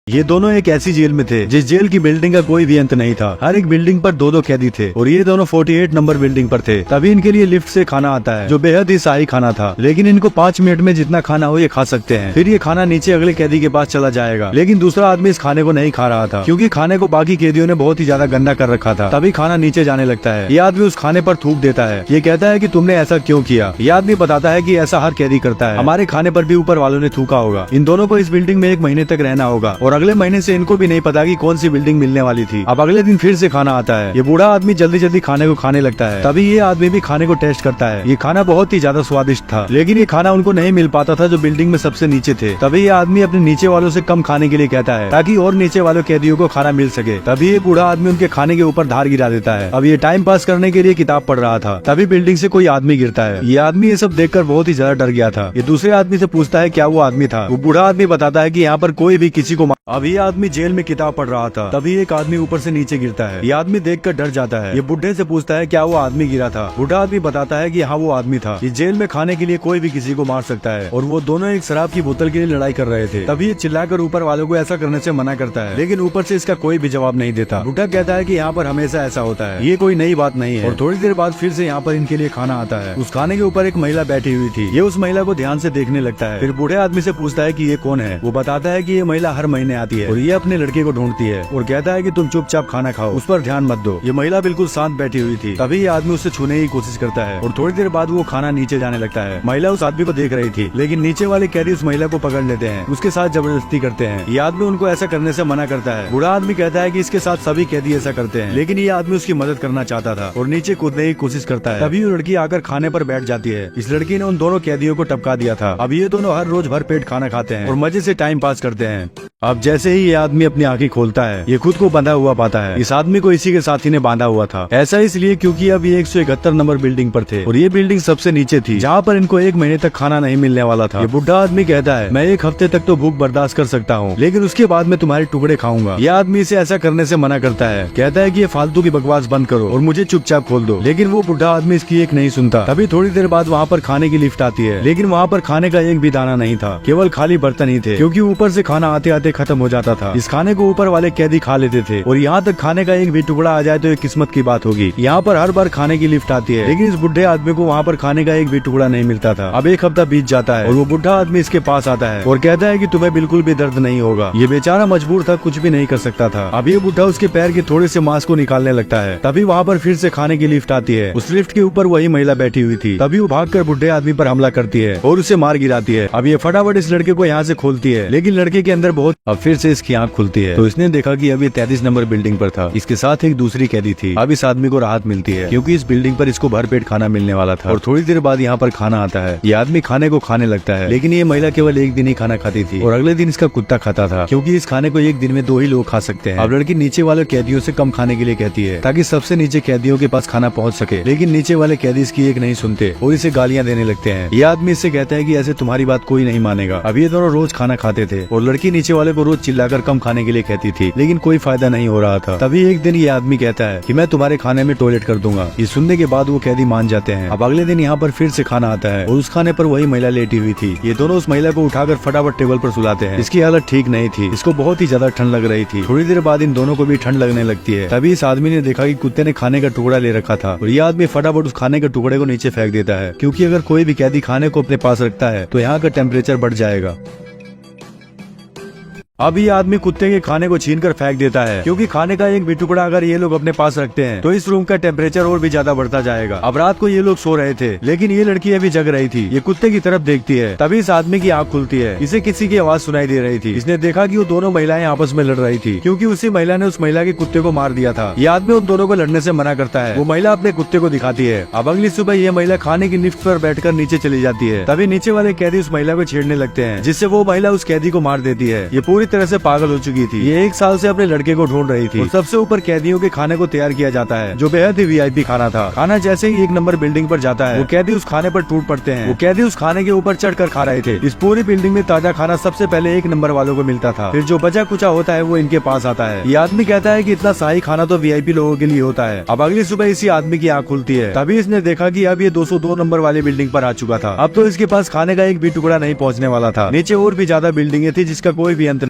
ये दोनों एक ऐसी जेल में थे जिस जेल की बिल्डिंग का कोई भी अंत नहीं था। हर एक बिल्डिंग पर दो दो कैदी थे और ये दोनों 48 नंबर बिल्डिंग पर थे। तभी इनके लिए लिफ्ट से खाना आता है जो बेहद ही शाही खाना था, लेकिन इनको 5 मिनट में जितना खाना हो ये खा सकते हैं। फिर ये खाना नीचे अगले कैदी के पास चला जाएगा, लेकिन दूसरा आदमी इस खाने को नहीं खा रहा था क्योंकि खाने को बाकी कैदियों ने बहुत ही ज्यादा गंदा कर रखा था। तभी खाना नीचे जाने लगता है। ये आदमी उस खाने पर थूक देता है। ये कहता है कि तुमने ऐसा क्यों किया। ये आदमी बताता है कि ऐसा हर कैदी करता है, हमारे खाने पर भी ऊपर वालों ने थूका होगा। इन दोनों को इस बिल्डिंग में 1 महीने तक रहना होगा और अगले महीने से इनको भी नहीं पता कि कौन सी बिल्डिंग मिलने वाली थी। अब अगले दिन फिर से खाना आता है। ये बूढ़ा आदमी जल्दी जल्दी खाने को खाने लगता है। तभी ये आदमी भी खाने को टेस्ट करता है। ये खाना बहुत ही ज्यादा स्वादिष्ट था, लेकिन ये खाना उनको नहीं मिल पाता था जो बिल्डिंग में सबसे नीचे थे। तभी ये आदमी अपने नीचे वालों से कम खाने के लिए कहता है ताकि और नीचे वालों कैदियों को खाना मिल सके। तभी ये बूढ़ा आदमी उनके खाने के ऊपर धार गिरा देता है। अब ये टाइम पास करने के लिए किताब पढ़ रहा था। तभी बिल्डिंग से कोई आदमी गिरता है। ये आदमी ये सब देखकर बहुत ही ज्यादा डर गया था। ये दूसरे आदमी से पूछता है क्या वो आदमी था। वो बूढ़ा आदमी बताता है कि यहाँ पर कोई भी किसी को। अब ये आदमी जेल में किताब पढ़ रहा था। तभी एक आदमी ऊपर से नीचे गिरता है। ये आदमी देखकर डर जाता है। ये बुढ़े से पूछता है क्या वो आदमी गिरा था। बूढ़ा आदमी बताता है कि हाँ वो आदमी था। इस जेल में खाने के लिए कोई भी किसी को मार सकता है और वो दोनों एक शराब की बोतल के लिए लड़ाई कर रहे थे। तभी ये चिल्लाकर ऊपर वालों को ऐसा करने से मना करता है, लेकिन ऊपर से इसका कोई भी जवाब नहीं देता। बूढ़ा कहता है कि यहाँ पर हमेशा ऐसा होता है, ये कोई नई बात नहीं है। और थोड़ी देर बाद फिर से यहाँ पर इनके लिए खाना आता है। उस खाने के ऊपर एक महिला बैठी हुई थी। ये उस महिला को ध्यान से देखने लगता है। फिर बूढ़े आदमी से पूछता है कि ये कौन है। वो बताता है कि ये महिला हर महीने आती है और ये अपने लड़के को ढूंढती है और कहता है कि तुम चुपचाप खाना खाओ, उस पर ध्यान मत दो। ये महिला बिल्कुल शांत बैठी हुई थी। तभी ये आदमी उससे छूने की कोशिश करता है और थोड़ी देर बाद वो खाना नीचे जाने लगता है। महिला उस आदमी को देख रही थी, लेकिन नीचे वाले कैदी उस महिला को पकड़ लेते हैं, उसके साथ जबरदस्ती करते हैं। ये आदमी उनको ऐसा करने से मना करता है। बूढ़ा आदमी कहता है कि इसके साथ सभी कैदी ऐसा करते हैं, लेकिन ये आदमी उसकी मदद करना चाहता था और नीचे कूदने की कोशिश करता है। तभी वो लड़की आकर खाने पर बैठ जाती है। इस लड़की ने उन दोनों कैदियों को टपका दिया था। अब ये दोनों हर रोज भर पेट खाना खाते हैं और मजे से टाइम पास करते हैं। अब जैसे ही ये आदमी अपनी आंखें खोलता है, ये खुद को बंधा हुआ पाता है। इस आदमी को इसी के साथी ने बांधा हुआ था। ऐसा इसलिए क्योंकि अब ये 171 नंबर बिल्डिंग पर थे और ये बिल्डिंग सबसे नीचे थी, जहाँ पर इनको 1 महीने तक खाना नहीं मिलने वाला था। ये बुढ़ा आदमी कहता है मैं 1 हफ्ते तक तो भूख बर्दाश्त कर सकता हूँ, लेकिन उसके बाद मैं तुम्हारे टुकड़े खाऊंगा। ये आदमी इसे ऐसा करने से मना करता है, कहता है कि ये फालतू की बकवास बंद करो और मुझे चुपचाप खोल दो। लेकिन वो बुढ़ा आदमी इसकी एक नहीं सुनता। तभी थोड़ी देर बाद वहाँ पर खाने की लिफ्ट आती है, लेकिन वहाँ पर खाने का एक भी दाना नहीं था, केवल खाली बर्तन ही थे, क्योंकि ऊपर से खाना आते आते खत्म हो जाता था। इस खाने को ऊपर वाले कैदी खा लेते थे और यहाँ तक खाने का एक भी टुकड़ा आ जाए तो ये किस्मत की बात होगी। यहाँ पर हर बार खाने की लिफ्ट आती है, लेकिन इस बुढ़े आदमी को वहाँ पर खाने का एक भी टुकड़ा नहीं मिलता था। अब 1 हफ्ता बीत जाता है और वो बुढ़ा आदमी इसके पास आता है और कहता है कि तुम्हें बिल्कुल भी दर्द नहीं होगा। ये बेचारा मजबूर था, कुछ भी नहीं कर सकता था। अब ये बुढ़ा उसके पैर के थोड़े से मांस को निकालने लगता है। तभी वहाँ पर फिर से खाने की लिफ्ट आती है। उस लिफ्ट के ऊपर वही महिला बैठी हुई थी। तभी वो भागकर बुढ़े आदमी पर हमला करती है और उसे मार गिराती है। अब ये फटाफट इस लड़के को यहाँ से खोलती है, लेकिन लड़के के अंदर बहुत। अब फिर से इसकी आँख खुलती है तो इसने देखा कि अब ये 33 नंबर बिल्डिंग पर था। इसके साथ एक दूसरी कैदी थी। अब इस आदमी को राहत मिलती है क्योंकि इस बिल्डिंग पर इसको भरपेट खाना मिलने वाला था और थोड़ी देर बाद यहाँ पर खाना आता है। ये आदमी खाने को खाने लगता है, लेकिन ये महिला केवल 1 दिन ही खाना खाती थी और अगले दिन इसका कुत्ता खाता था, क्योंकि इस खाने को 1 दिन में 2 ही लोग खा सकते हैं। अब लड़की नीचे वाले कैदियों से कम खाने के लिए कहती है ताकि सबसे नीचे कैदियों के पास खाना पहुँच सके, लेकिन नीचे वाले कैदी इसकी एक नहीं सुनते और इसे गालियाँ देने लगते हैं। ये आदमी इससे कहता है कि ऐसे तुम्हारी बात कोई नहीं मानेगा। अब ये दोनों रोज खाना खाते थे और लड़की नीचे वाले को रोज चिल्लाकर कम खाने के लिए कहती थी, लेकिन कोई फायदा नहीं हो रहा था। तभी एक दिन ये आदमी कहता है कि मैं तुम्हारे खाने में टॉयलेट कर दूंगा। ये सुनने के बाद वो कैदी मान जाते हैं। अब अगले दिन यहाँ पर फिर से खाना आता है और उस खाने पर वही महिला लेटी हुई थी। ये दोनों उस महिला को उठाकर फटाफट टेबल पर सुलाते हैं। इसकी हालत ठीक नहीं थी, इसको बहुत ही ज्यादा ठंड लग रही थी। थोड़ी देर बाद इन दोनों को भी ठंड लगने लगती है। तभी इस आदमी ने देखा कि कुत्ते ने खाने का टुकड़ा ले रखा था और ये आदमी फटाफट उस खाने के टुकड़े को नीचे फेंक देता है, क्योंकि अगर कोई भी कैदी खाने को अपने पास रखता है तो यहाँ का टेम्परेचर बढ़ जाएगा। अब ये आदमी कुत्ते के खाने को छीन कर फेंक देता है, क्योंकि खाने का एक भी टुकड़ा अगर ये लोग अपने पास रखते हैं तो इस रूम का टेम्परेचर और भी ज्यादा बढ़ता जाएगा। अब रात को ये लोग सो रहे थे, लेकिन ये लड़की अभी जग रही थी। ये कुत्ते की तरफ देखती है। तभी इस आदमी की आंख खुलती है। इसे किसी की आवाज सुनाई दे रही थी। इसने देखा कि वो दोनों महिलाएं आपस में लड़ रही थी, क्योंकि उसी महिला ने उस महिला के कुत्ते को मार दिया था। ये आदमी उन दोनों को लड़ने से मना करता है। वो महिला अपने कुत्ते को दिखाती है। अब अगली सुबह ये महिला खाने की लिफ्ट पर बैठकर नीचे चली जाती है। तभी नीचे वाले कैदी उस महिला को छेड़ने लगते हैं, जिससे वो महिला उस कैदी को मार देती है। ये पूरी तरह से पागल हो चुकी थी। ये 1 साल से अपने लड़के को ढूंढ रही थी और सबसे ऊपर कैदियों के खाने को तैयार किया जाता है, जो बेहद ही वीआईपी खाना था। खाना जैसे ही 1 नंबर बिल्डिंग पर जाता है, वो कैदी उस खाने पर टूट पड़ते हैं। वो कैदी उस खाने के ऊपर चढ़कर खा रहे थे। इस पूरी बिल्डिंग में ताजा खाना सबसे पहले 1 नंबर वालों को मिलता था, फिर जो बचा कुचा होता है वो इनके पास आता है। ये आदमी कहता है कि इतना शाही खाना तो वीआईपी लोगों के लिए होता है। अब अगली सुबह इसी आदमी की आंख खुलती है। तभी इसने देखा कि अब ये 202 नंबर वाली बिल्डिंग पर आ चुका था। अब तो इसके पास खाने का एक भी टुकड़ा नहीं पहुँचने वाला था। नीचे और भी ज्यादा बिल्डिंगें थी जिसका कोई भी अंत